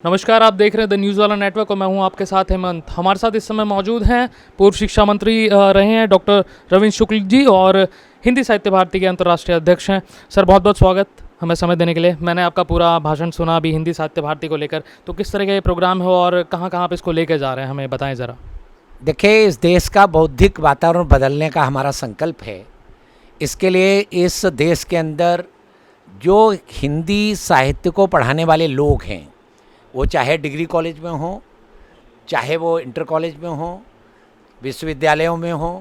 नमस्कार, आप देख रहे हैं द न्यूज़ वाला नेटवर्क और मैं हूं आपके साथ हेमंत। हमारे साथ इस समय मौजूद हैं पूर्व शिक्षा मंत्री रहे हैं डॉक्टर रविंद्र शुक्ल जी और हिंदी साहित्य भारती के अंतर्राष्ट्रीय अध्यक्ष हैं। सर, बहुत बहुत स्वागत हमें समय देने के लिए। मैंने आपका पूरा भाषण सुना अभी हिंदी साहित्य भारती को लेकर, तो किस तरह का ये प्रोग्राम है और कहाँ कहाँ आप इसको लेकर जा रहे हैं, हमें बताएं ज़रा। देखिए, इस देश का बौद्धिक वातावरण बदलने का हमारा संकल्प है। इसके लिए इस देश के अंदर जो हिंदी साहित्य को पढ़ाने वाले लोग हैं, वो चाहे डिग्री कॉलेज में हों, चाहे वो इंटर कॉलेज में हों, विश्वविद्यालयों में हों,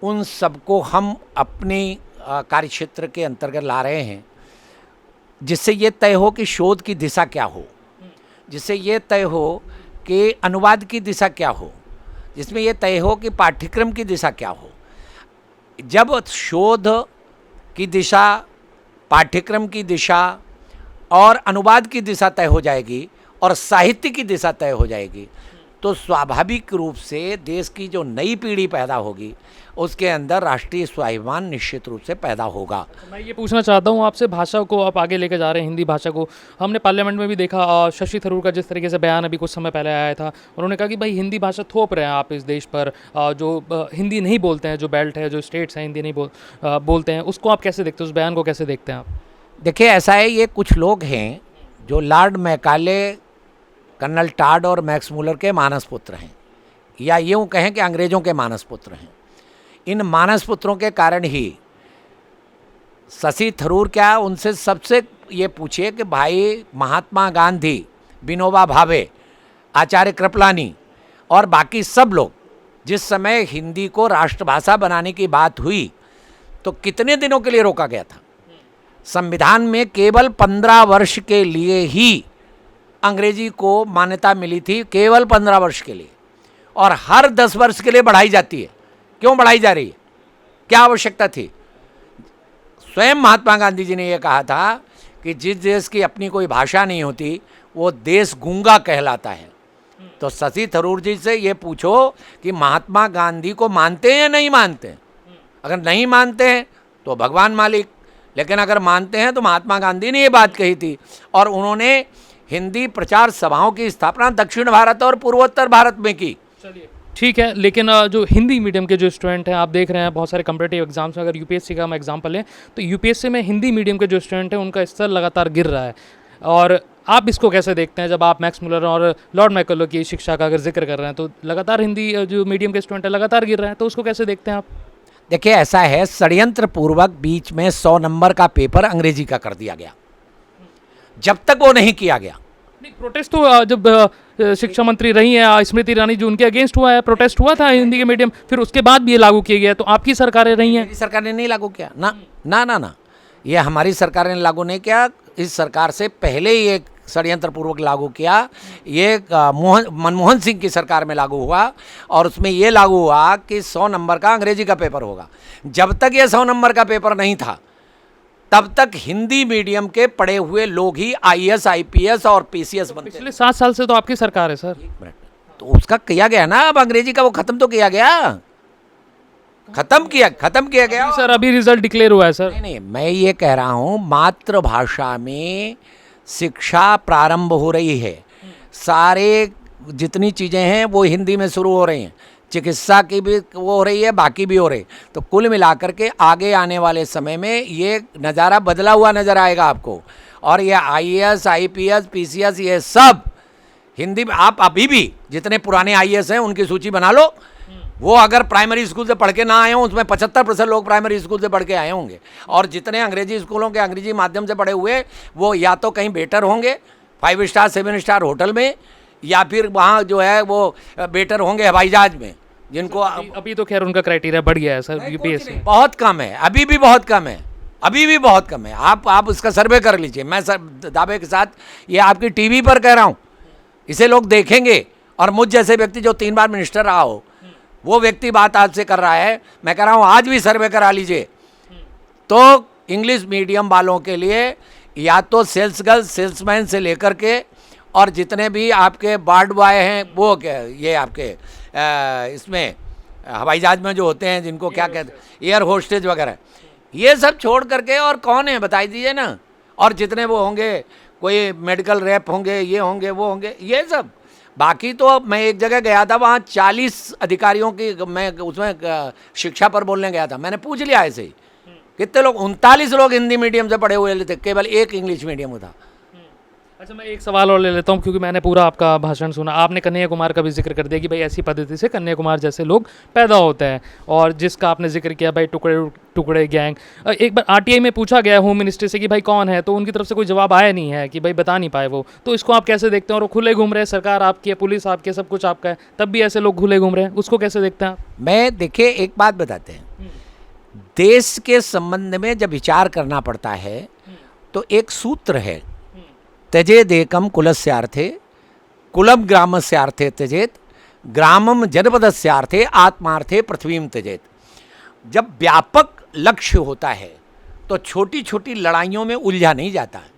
उन सबको हम अपने कार्यक्षेत्र के अंतर्गत ला रहे हैं, जिससे ये तय हो कि शोध की दिशा क्या हो, जिससे ये तय हो कि अनुवाद की दिशा क्या हो, जिसमें ये तय हो कि पाठ्यक्रम की दिशा क्या हो। जब शोध की दिशा, पाठ्यक्रम की दिशा और अनुवाद की दिशा तय हो जाएगी और साहित्य की दिशा तय हो जाएगी, तो स्वाभाविक रूप से देश की जो नई पीढ़ी पैदा होगी उसके अंदर राष्ट्रीय स्वाभिमान निश्चित रूप से पैदा होगा। मैं ये पूछना चाहता हूँ आपसे, भाषा को आप आगे लेकर जा रहे हैं, हिंदी भाषा को। हमने पार्लियामेंट में भी देखा, शशि थरूर का जिस तरीके से बयान अभी कुछ समय पहले आया था, उन्होंने कहा कि भाई हिंदी भाषा थोप रहे हैं आप इस देश पर। जो हिंदी नहीं बोलते हैं, जो बेल्ट है, जो स्टेट्स हैं हिंदी नहीं बोलते हैं, उसको आप कैसे देखते हैं, उस बयान को कैसे देखते हैं आप? देखिए, ऐसा है, ये कुछ लोग हैं जो लॉर्ड मैकाले, कर्नल टाड और मैक्स मूलर के मानस पुत्र हैं, या यूँ कहें कि अंग्रेज़ों के मानस पुत्र हैं। इन मानस पुत्रों के कारण ही शशि थरूर क्या, उनसे सबसे ये पूछिए कि भाई महात्मा गांधी, विनोबा भावे, आचार्य कृपलानी और बाकी सब लोग, जिस समय हिंदी को राष्ट्रभाषा बनाने की बात हुई तो कितने दिनों के लिए रोका गया था। संविधान में केवल 15 वर्ष के लिए ही अंग्रेजी को मान्यता मिली थी, केवल 15 वर्ष के लिए, और हर 10 वर्ष के लिए बढ़ाई जाती है। क्यों बढ़ाई जा रही है, क्या आवश्यकता थी? स्वयं महात्मा गांधी जी ने यह कहा था कि जिस देश की अपनी कोई भाषा नहीं होती वो देश गूंगा कहलाता है। तो शशि थरूर जी से ये पूछो कि महात्मा गांधी को मानते हैं या नहीं मानते हैं। अगर नहीं मानते हैं तो भगवान मालिक, लेकिन अगर मानते हैं तो महात्मा गांधी ने ये बात कही थी, और उन्होंने हिंदी प्रचार सभाओं की स्थापना दक्षिण भारत और पूर्वोत्तर भारत में की। चलिए ठीक है, लेकिन जो हिंदी मीडियम के जो स्टूडेंट हैं, आप देख रहे हैं बहुत सारे कम्पिटिटिव एग्जाम्स में, अगर यूपीएससी का हम एग्जाम्पल लें तो यूपीएससी में हिंदी मीडियम के जो स्टूडेंट हैं उनका स्तर लगातार गिर रहा है। और आप इसको कैसे देखते हैं, जब आप मैक्स मुलर और लॉर्ड मैकाले की शिक्षा का अगर जिक्र कर रहे हैं, तो लगातार हिंदी जो मीडियम के स्टूडेंट हैं लगातार गिर रहे हैं, तो उसको कैसे देखते हैं आप? देखिए, ऐसा है, षड्यंत्र पूर्वक बीच में 100 नंबर का पेपर अंग्रेजी का कर दिया गया। जब तक वो नहीं किया गया, नहीं, प्रोटेस्ट तो जब शिक्षा मंत्री रही हैं स्मृति ईरानी जी, उनके अगेंस्ट हुआ है, प्रोटेस्ट हुआ था हिंदी के मीडियम, फिर उसके बाद भी ये लागू किया गया। तो आपकी सरकारें रही हैं। मेरी सरकार ने नहीं लागू किया ना, ना ना ना, ये हमारी सरकार ने लागू नहीं किया। इस सरकार से पहले ही एक षड्यंत्र पूर्वक लागू किया। ये मनमोहन सिंह की सरकार में लागू हुआ, और उसमें ये लागू हुआ कि 100 नंबर का अंग्रेजी का पेपर होगा। जब तक ये 100 नंबर का पेपर नहीं था, तब तक हिंदी मीडियम के पढ़े हुए लोग ही आईएएस, आईपीएस और पीसीएस बनते। पिछले 7 साल से तो आपकी सरकार है सर। 1 मिनट, तो उसका किया गया ना, अब अंग्रेजी का वो खत्म तो किया गया, खत्म किया गया सर। अभी रिजल्ट डिक्लेयर हुआ है सर। नहीं, मैं ये कह रहा हूँ, मातृभाषा में शिक्षा प्रारंभ हो रही है। सारे जितनी चीज़ें हैं वो हिंदी में शुरू हो रही हैं, चिकित्सा की भी वो हो रही है, बाकी भी हो रही। तो कुल मिलाकर के आगे आने वाले समय में ये नज़ारा बदला हुआ नज़र आएगा आपको। और ये आईएएस, आईपीएस, पीसीएस, ये सब हिंदी में। आप अभी भी जितने पुराने आईएएस हैं उनकी सूची बना लो, वो अगर प्राइमरी स्कूल से पढ़ के ना आए हों, उसमें 75% लोग प्राइमरी स्कूल से पढ़ के आए होंगे। और जितने अंग्रेजी स्कूलों के अंग्रेजी माध्यम से पढ़े हुए, वो या तो कहीं बेटर होंगे 5 स्टार 7 स्टार होटल में, या फिर वहाँ जो है वो बेटर होंगे हवाई जहाज में, जिनको अभी तो खैर उनका क्राइटेरिया बढ़ गया है सर यूपीएससी। बहुत कम है, अभी भी बहुत कम है, अभी भी बहुत कम है। आप उसका सर्वे कर लीजिए, मैं सर दावे के साथ ये आपकी टीवी पर कह रहा हूँ, इसे लोग देखेंगे। और मुझ जैसे व्यक्ति जो 3 बार मिनिस्टर रहा हो, वो व्यक्ति बात आज से कर रहा है, मैं कह रहा हूँ आज भी सर्वे करा लीजिए। तो इंग्लिश मीडियम वालों के लिए या तो सेल्स गर्ल, सेल्समैन से लेकर के, और जितने भी आपके वार्ड बॉय हैं, वो ये आपके इसमें हवाई जहाज में जो होते हैं, जिनको क्या कहते हैं, एयर होस्टेज वगैरह, ये सब छोड़ करके और कौन है बताई दीजिए ना। और जितने वो होंगे कोई मेडिकल रैप होंगे, ये होंगे, वो होंगे, ये सब। बाकी तो मैं एक जगह गया था, वहाँ 40 अधिकारियों की मैं उसमें शिक्षा पर बोलने गया था। मैंने पूछ लिया ऐसे ही कितने लोग, 39 लोग हिंदी मीडियम से पढ़े हुए थे, केवल एक इंग्लिश मीडियम था। अच्छा, मैं एक सवाल और ले लेता हूँ क्योंकि मैंने पूरा आपका भाषण सुना। आपने कन्हैया कुमार का भी जिक्र कर दिया कि भाई ऐसी पद्धति से कन्हैया कुमार जैसे लोग पैदा होते हैं, और जिसका आपने जिक्र किया भाई टुकड़े टुकड़े गैंग। एक बार आरटीआई में पूछा गया होम मिनिस्ट्री से कि भाई कौन है, तो उनकी तरफ से कोई जवाब आया नहीं है कि भाई बता नहीं पाए वो। तो इसको आप कैसे देखते हैं? और वो खुले घूम रहे हैं, सरकार आपकी है, पुलिस आपकी है, सब कुछ आपका है, तब भी ऐसे लोग खुले घूम रहे हैं, उसको कैसे देखते हैं आप? मैं देखिए एक बात बताते हैं, देश के संबंध में जब विचार करना पड़ता है तो एक सूत्र है, त्यजेदेकम कुलस्यार्थे कुलम ग्रामस्यार्थे त्यजेत ग्रामम जनपदस्यार्थे आत्मार्थे पृथ्वीम त्यजेत। जब व्यापक लक्ष्य होता है तो छोटी छोटी लड़ाइयों में उलझा नहीं जाता है।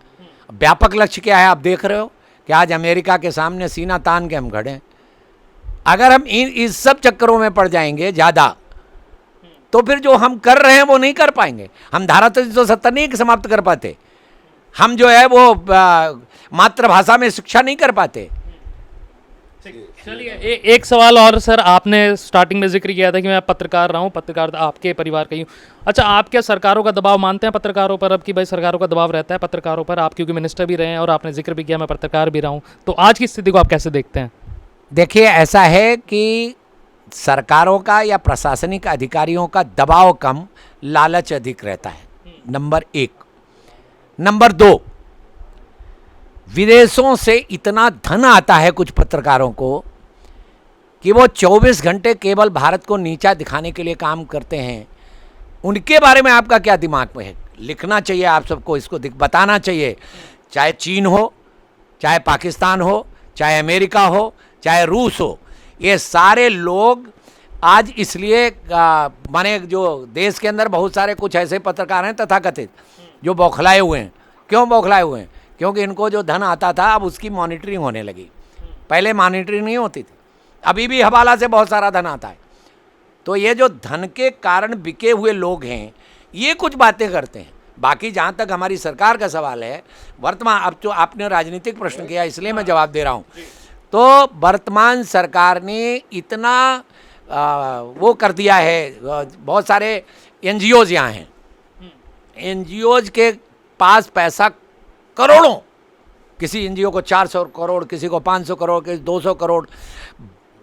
व्यापक लक्ष्य क्या है? आप देख रहे हो कि आज अमेरिका के सामने सीना तान के हम खड़े हैं। अगर हम इस सब चक्करों में पड़ जाएंगे ज़्यादा, तो फिर जो हम कर रहे हैं वो नहीं कर पाएंगे। हम धारा 370 नहीं समाप्त कर पाते, हम जो है वो मातृभाषा में शिक्षा नहीं कर पाते। चलिए एक सवाल और सर, आपने स्टार्टिंग में जिक्र किया था कि मैं पत्रकार रहा हूँ, पत्रकार आपके परिवार का ही हूँ। अच्छा, आप क्या सरकारों का दबाव मानते हैं पत्रकारों पर अब कि भाई सरकारों का दबाव रहता है पत्रकारों पर? आप क्योंकि मिनिस्टर भी रहे हैं और आपने जिक्र भी किया मैं पत्रकार भी रहा हूँ, तो आज की स्थिति को आप कैसे देखते हैं? देखिए ऐसा है कि सरकारों का या प्रशासनिक अधिकारियों का दबाव कम, लालच अधिक रहता है, नंबर 1। नंबर 2, विदेशों से इतना धन आता है कुछ पत्रकारों को कि वो 24 घंटे केवल भारत को नीचा दिखाने के लिए काम करते हैं। उनके बारे में आपका क्या दिमाग में है? लिखना चाहिए आप सबको, इसको बताना चाहिए। चाहे चीन हो, चाहे पाकिस्तान हो, चाहे अमेरिका हो, चाहे रूस हो, ये सारे लोग आज इसलिए माने जो देश के अंदर बहुत सारे कुछ ऐसे पत्रकार हैं तथाकथित जो बौखलाए हुए हैं। क्यों बौखलाए हुए हैं? क्योंकि इनको जो धन आता था अब उसकी मॉनिटरिंग होने लगी। पहले मॉनिटरिंग नहीं होती थी, अभी भी हवाला से बहुत सारा धन आता है। तो ये जो धन के कारण बिके हुए लोग हैं ये कुछ बातें करते हैं। बाकी जहाँ तक हमारी सरकार का सवाल है, वर्तमान, अब जो आपने राजनीतिक प्रश्न किया इसलिए मैं जवाब दे रहा हूँ, तो वर्तमान सरकार ने इतना वो कर दिया है, बहुत सारे NGOs यहाँ हैं, NGOs के पास पैसा करोड़ों, किसी NGO को 400 करोड़, किसी को 500 करोड़, किसी 200 करोड़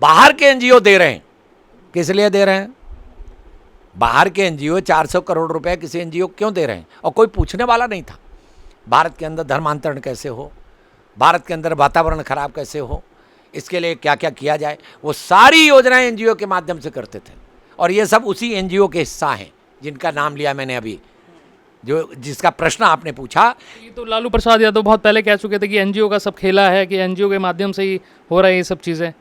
बाहर के NGO दे रहे हैं। किस लिए दे रहे हैं? बाहर के NGO 400 करोड़ रुपए किसी NGO क्यों दे रहे हैं? और कोई पूछने वाला नहीं था। भारत के अंदर धर्मांतरण कैसे हो, भारत के अंदर वातावरण खराब कैसे हो, इसके लिए क्या क्या किया जाए, वो सारी योजनाएं NGO के माध्यम से करते थे। और ये सब उसी NGO के हिस्सा हैं जिनका नाम लिया मैंने अभी, जो जिसका प्रश्न आपने पूछा। ये तो लालू प्रसाद यादव बहुत पहले कह चुके थे कि NGO का सब खेला है, कि NGO के माध्यम से ही हो रहा है ये सब चीज़ें।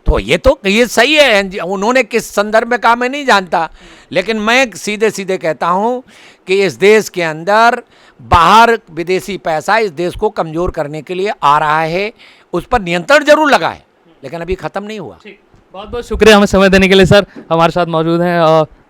तो ये सही है, उन्होंने किस संदर्भ में कहा मैं नहीं जानता, लेकिन मैं सीधे सीधे कहता हूं कि इस देश के अंदर बाहर विदेशी पैसा इस देश को कमज़ोर करने के लिए आ रहा है। उस पर नियंत्रण जरूर लगा है लेकिन अभी ख़त्म नहीं हुआ। बहुत बहुत शुक्रिया हमें समय देने के लिए सर। हमारे साथ मौजूद हैं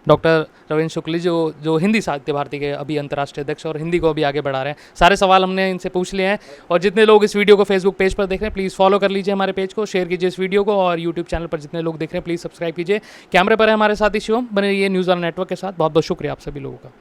डॉक्टर रविंद्र शुक्ल जी, जो हिंदी साहित्य भारती के अभी अंतर्राष्ट्रीय अध्यक्ष और हिंदी को अभी आगे बढ़ा रहे हैं। सारे सवाल हमने इनसे पूछ लिए हैं। और जितने लोग इस वीडियो को फेसबुक पेज पर देख रहे हैं प्लीज़ फॉलो कर लीजिए हमारे पेज को, शेयर कीजिए इस वीडियो को, और यूट्यूब चैनल पर जितने लोग देख रहे हैं प्लीज़ सब्सक्राइब कीजिए। कैमरे पर है हमारे साथ ही शिवम, बने रहिए न्यूज़ वाला नेटवर्क के साथ। बहुत बहुत शुक्रिया आप सभी लोगों का।